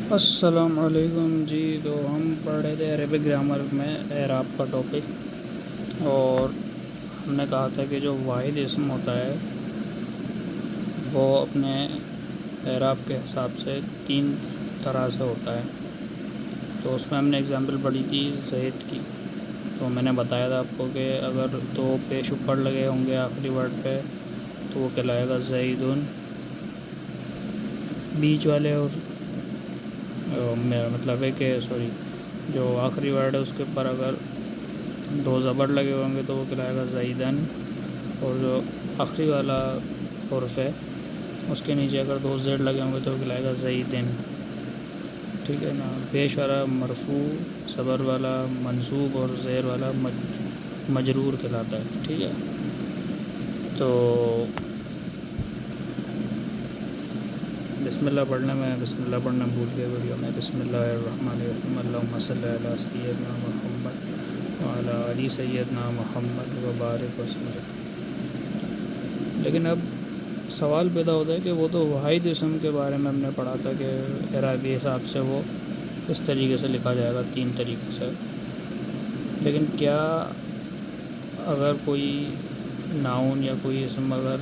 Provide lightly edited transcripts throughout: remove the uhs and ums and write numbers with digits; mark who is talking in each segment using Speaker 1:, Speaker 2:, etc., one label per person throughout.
Speaker 1: السلام علیکم جی۔ تو ہم پڑھ رہے تھے عربک گرامر میں اعراب کا ٹاپک، اور ہم نے کہا تھا کہ جو واحد اسم ہوتا ہے وہ اپنے اعراب کے حساب سے 3 طرح سے ہوتا ہے۔ تو اس میں ہم نے اگزامپل پڑھی تھی زید کی۔ تو میں نے بتایا تھا آپ کو کہ اگر 2 پیش اوپر لگے ہوں گے آخری ورڈ پہ تو وہ کہلائے گا زیدن، بیچ والے اور میرا مطلب ہے کہ جو آخری ورڈ ہے اس کے اوپر اگر 2 زبر لگے ہوں گے تو وہ کہلائے گا زیدن، اور جو آخری والا حرف ہے اس کے نیچے اگر 2 زیڈ لگے ہوں گے تو وہ کہلائے گا زیدن، ٹھیک ہے نا۔ پیش والا مرفوع، صبر والا منصوب اور زیر والا مجرور کہلاتا ہے، ٹھیک ہے۔ تو بسم اللہ پڑھنا بھول گئے ویڈیو میں۔ بسم اللہ الرحمن الرحیم، اللہم صلی علی سیدنا محمد وعلی آل سیدنا محمد وبارک وسلم۔ لیکن اب سوال پیدا ہوتا ہے کہ وہ تو واحد اسم کے بارے میں ہم نے پڑھا تھا کہ اعرابی حساب سے وہ اس طریقے سے لکھا جائے گا 3 طریقے سے، لیکن کیا اگر کوئی ناؤن یا کوئی اسم اگر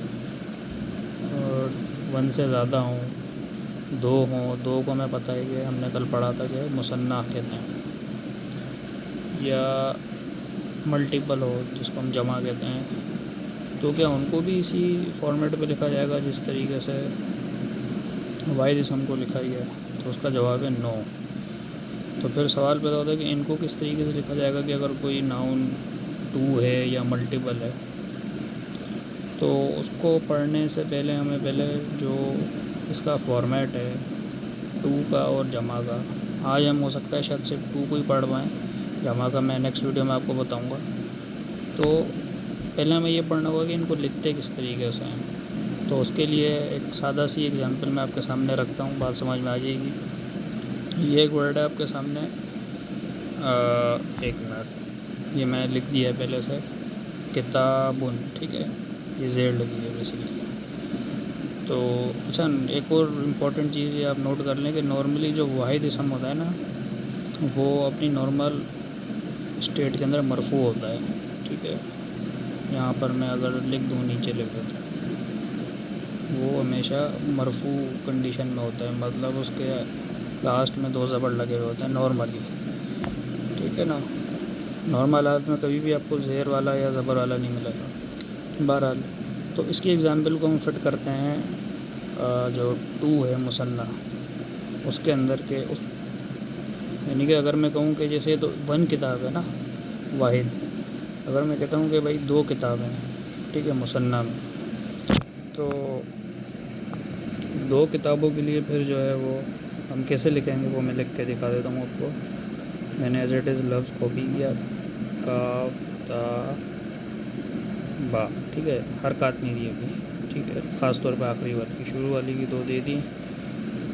Speaker 1: 1 سے زیادہ ہوں، 2 ہوں، 2 کو ہمیں پتہ ہے کہ ہم نے کل پڑھا تھا کہ مثنیٰ کہتے ہیں، یا ملٹیپل ہو جس کو ہم جمع کہتے ہیں، تو کیا ان کو بھی اسی فارمیٹ پہ لکھا جائے گا جس طریقے سے واحد اسم کو لکھا گیا ہے؟ تو اس کا جواب ہے نو۔ تو پھر سوال پیدا ہوتا ہے کہ ان کو کس طریقے سے لکھا جائے گا کہ اگر کوئی ناؤن 2 ہے یا ملٹیپل ہے، تو اس کو پڑھنے سے پہلے ہمیں جو اس کا فارمیٹ ہے 2 کا اور جمع کا، آج ہم ہو سکتا ہے شاید صرف 2 کو ہی پڑھ پائیں، جمع کا میں نیکسٹ ویڈیو میں آپ کو بتاؤں گا۔ تو پہلے ہمیں یہ پڑھنا ہوگا کہ ان کو لکھتے کس طریقے سے ہیں۔ تو اس کے لیے ایک سادہ سی ایگزامپل میں آپ کے سامنے رکھتا ہوں، بات سمجھ میں آ جائے گی۔ یہ ایک ورڈ ہے آپ کے سامنے، ایک منٹ، یہ میں نے لکھ دیا ہے پہلے سے، کتابن، ٹھیک ہے، یہ زیڈ لگی ہے بیسیکلی۔ تو اچھا، ایک اور امپورٹنٹ چیز یہ آپ نوٹ کر لیں کہ نارملی جو واحد اسم ہوتا ہے نا وہ اپنی نارمل اسٹیٹ کے اندر مرفوع ہوتا ہے، ٹھیک ہے۔ یہاں پر میں اگر لکھ دوں، نیچے لکھ دیتا ہوں، وہ ہمیشہ مرفوع کنڈیشن میں ہوتا ہے، مطلب اس کے لاسٹ میں 2 زبر لگے ہوئے ہوتے ہیں نارملی، ٹھیک ہے نا۔ نارمل حالت میں کبھی بھی آپ کو زیر والا یا زبر والا نہیں ملے گا۔ بہرحال تو اس کی ایگزامپل کو ہم فٹ کرتے ہیں جو 2 ہے مثنیٰ، اس کے اندر کے اس، یعنی کہ اگر میں کہوں کہ جیسے تو 1 کتاب ہے نا واحد، اگر میں کہتا ہوں کہ بھائی 2 کتابیں ہیں، ٹھیک ہے، مثنیٰ میں، تو 2 کتابوں کے لیے پھر جو ہے وہ ہم کیسے لکھیں گے وہ میں لکھ کے دکھا دیتا ہوں آپ کو۔ میں نے ایز اٹ از لفظ کاپی کیا، کاف تا با، ٹھیک ہے، حرکات نہیں دی ابھی، ٹھیک ہے، خاص طور پہ آخری والی کی، شروع والی کی 2 دے دی،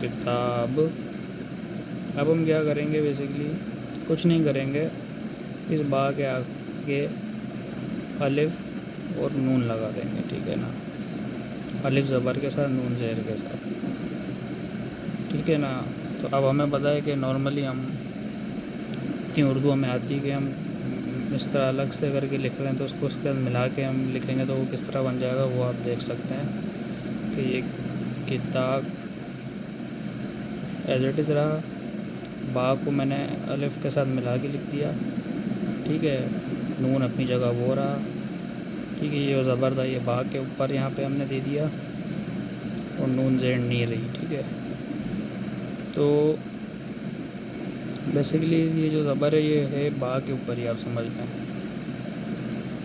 Speaker 1: کتاب۔ اب ہم کیا کریں گے، بیسیکلی کچھ نہیں کریں گے، اس با کے آگے الف اور نون لگا دیں گے، ٹھیک ہے نا، الف زبر کے ساتھ، نون زیر کے ساتھ، ٹھیک ہے نا۔ تو اب ہمیں پتہ ہے کہ نارملی ہم اتنی اردو ہمیں آتی ہے کہ ہم اس طرح الگ سے کر کے لکھ رہے ہیں، تو اس کو اس کے ساتھ ملا کے ہم لکھیں گے تو وہ کس طرح بن جائے گا وہ آپ دیکھ سکتے ہیں کہ یہ کتاب ایز اٹ از رہا، با کو میں نے الف کے ساتھ ملا کے لکھ دیا، ٹھیک ہے، نون اپنی جگہ وہ رہا، ٹھیک ہے، یہ جو زبر تھا یہ با کے اوپر یہاں پہ ہم نے دے دیا، اور نون زیر نہیں رہی، ٹھیک ہے۔ تو بیسیکلی یہ جو زبر ہے یہ ہے با کے اوپر ہی، آپ سمجھ لیں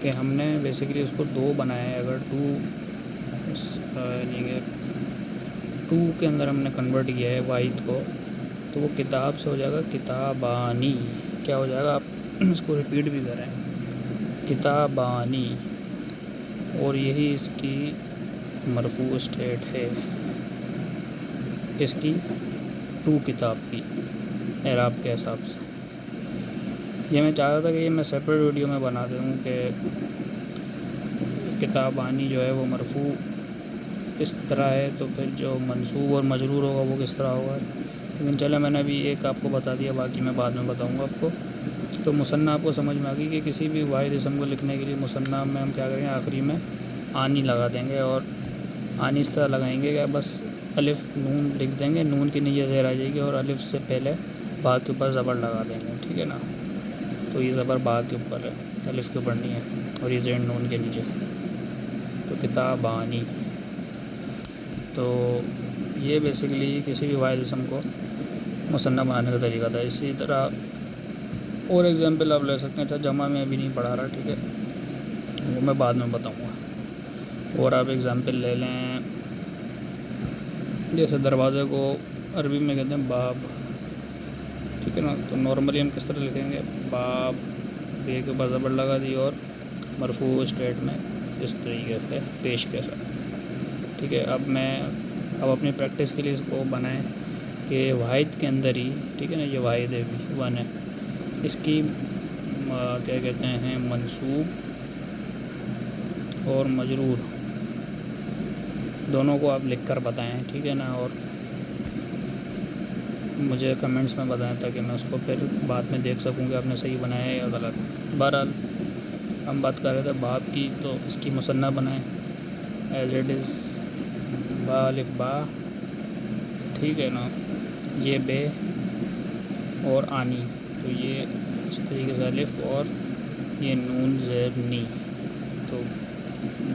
Speaker 1: کہ ہم نے بیسیکلی اس کو 2 بنایا ہے، اگر 2 یعنی کہ 2 کے اندر ہم نے کنورٹ کیا ہے واحد کو، تو وہ کتاب سے ہو جائے گا کتابانی، کیا ہو جائے گا، آپ اس کو ریپیٹ بھی کریں، کتابانی، اور یہی اس کی مرفوع اسٹیٹ ہے، کس کی، 2 کتاب کی اعراب کے حساب سے۔ یہ میں چاہ رہا تھا کہ یہ میں سیپریٹ ویڈیو میں بنا دوں کہ کتابانی جو ہے وہ مرفوع اس طرح ہے، تو پھر جو منصوب اور مجرور ہوگا وہ کس طرح ہوگا، لیکن چلے میں نے ابھی ایک آپ کو بتا دیا، باقی میں بعد میں بتاؤں گا آپ کو۔ تو مثنیٰ آپ کو سمجھ میں آ گئی کہ کسی بھی واحد اسم کو لکھنے کے لیے مثنیٰ میں ہم کیا کریں گے، آخری میں آنی لگا دیں گے، اور آنی اس طرح لگائیں گے کہ بس الف نون لکھ دیں گے، نون کی نیچے زیر آ جائے گی، اور الف سے پہلے با کے اوپر زبر لگا دیں گے، ٹھیک ہے نا۔ تو یہ زبر با کے اوپر ہے، الف کے اوپر نہیں ہے، اور یہ زیر نون کے نیچے۔ تو کتابانی۔ تو یہ بیسیکلی کسی بھی واحد اسم کو مثنیٰ بنانے کا طریقہ تھا۔ اسی طرح اور ایگزامپل آپ لے سکتے ہیں۔ اچھا جمع میں ابھی نہیں پڑھا رہا، ٹھیک ہے، وہ میں بعد میں بتاؤں گا۔ اور آپ ایگزامپل لے لیں، جیسے دروازے کو عربی میں کہتے ہیں باب، ٹھیک ہے نا۔ تو نارملی ہم کس طرح لکھیں گے، باب، بے کے اوپر زبر لگا دی اور مرفوع اسٹیٹ میں اس طریقے سے پیش کے ساتھ، ٹھیک ہے۔ اب اپنی پریکٹس کے لیے اس کو بنائیں کہ واحد کے اندر ہی، ٹھیک ہے نا، یہ واحد ہے بھی ون ہے، اس کی کیا کہتے ہیں، منصوب اور مجرور دونوں کو آپ لکھ کر بتائیں، ٹھیک ہے نا، اور مجھے کمنٹس میں بتائیں تاکہ میں اس کو پھر بعد میں دیکھ سکوں کہ آپ نے صحیح بنایا ہے یا غلط۔ بہرحال ہم بات کر رہے تھے باب کی، تو اس کی مثنیٰ بنائیں ایز اٹ از، با الف با، ٹھیک ہے نا، یہ بے اور آنی، تو یہ اس طریقے سے الف اور یہ نون زیر نی، تو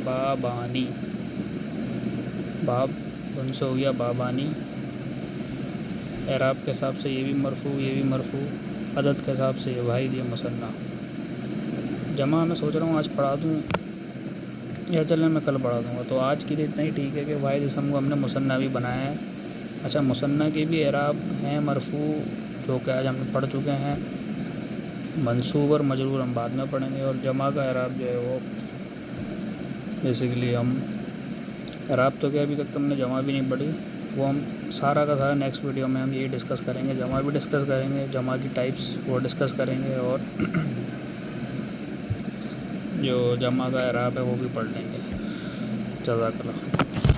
Speaker 1: بابانی، باب بن سے ہو گیا بابانی۔ اعراب کے حساب سے یہ بھی مرفوع، یہ بھی مرفوع، عدد کے حساب سے یہ واحد، یہ مثنیٰ۔ جمع میں سوچ رہا ہوں آج پڑھا دوں یا چلیں میں کل پڑھا دوں گا۔ تو آج کے لیے اتنا ہی ٹھیک ہے کہ واحد اسم کو ہم نے مثنیٰ بھی بنایا ہے۔ اچھا مثنیٰ کے بھی اعراب ہیں مرفوع، جو کہ آج ہم پڑھ چکے ہیں، منصوب اور مجرور ہم بعد میں پڑھیں گے، اور جمع کا اعراب جو ہے وہ بیسیکلی ہم اعراب تو کیا ابھی تک تم نے جمع بھی نہیں پڑھی، وہ ہم سارا کا سارا نیکسٹ ویڈیو میں ہم یہی ڈسکس کریں گے، جمع بھی ڈسکس کریں گے، جمع کی ٹائپس وہ ڈسکس کریں گے، اور جو جمع کا اعراب ہے وہ بھی پڑھ لیں گے۔ جزاک اللہ۔